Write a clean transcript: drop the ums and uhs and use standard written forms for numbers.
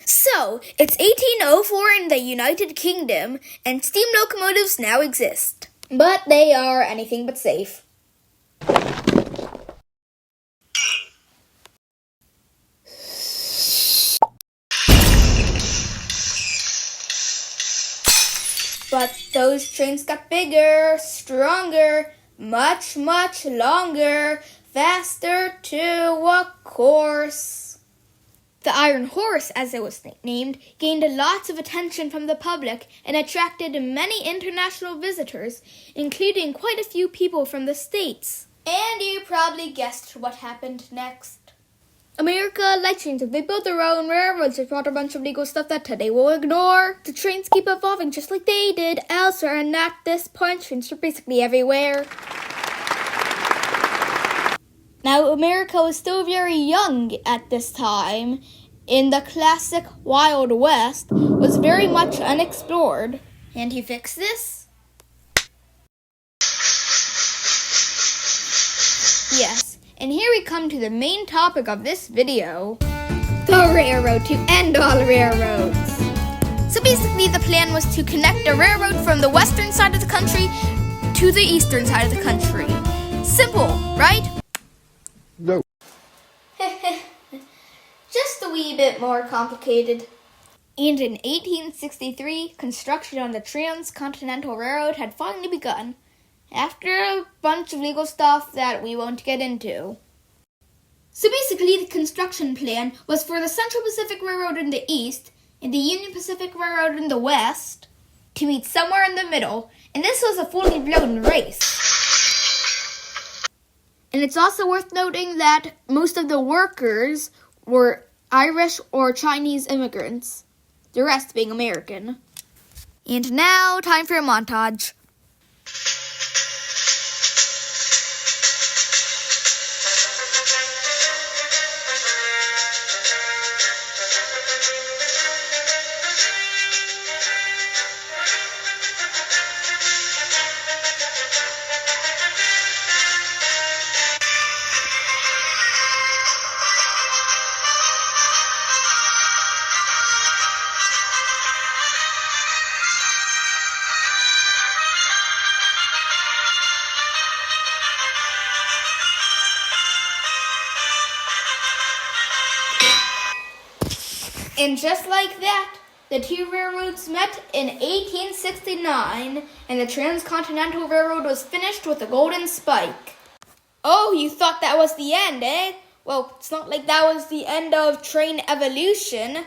So, it's 1804 in the United Kingdom, and steam locomotives now exist. But they are anything but safe. But those trains got bigger, stronger, much, much longer, faster too, of course. The Iron Horse, as it was named, gained lots of attention from the public and attracted many international visitors, including quite a few people from the States. And you probably guessed what happened next. America likes trains. They built their own railroads. They brought a bunch of legal stuff that today we'll ignore. The trains keep evolving just like they did elsewhere, and at this point, trains are basically everywhere. Now, America was still very young at this time. In the classic Wild West was very much unexplored. And he fixed this? Yes. And here we come to the main topic of this video, the railroad to end all railroads. So basically the plan was to connect a railroad from the western side of the country to the eastern side of the country. Simple, right? No. Just a wee bit more complicated. And in 1863, construction on the Transcontinental Railroad had finally begun, after a bunch of legal stuff that we won't get into. So basically, the construction plan was for the Central Pacific Railroad in the east and the Union Pacific Railroad in the west to meet somewhere in the middle, and this was a fully blown race. And it's also worth noting that most of the workers were Irish or Chinese immigrants, the rest being American. And now, time for a montage. And just like that, the two railroads met in 1869, and the Transcontinental Railroad was finished with a golden spike. Oh, you thought that was the end, eh? Well, it's not like that was the end of train evolution.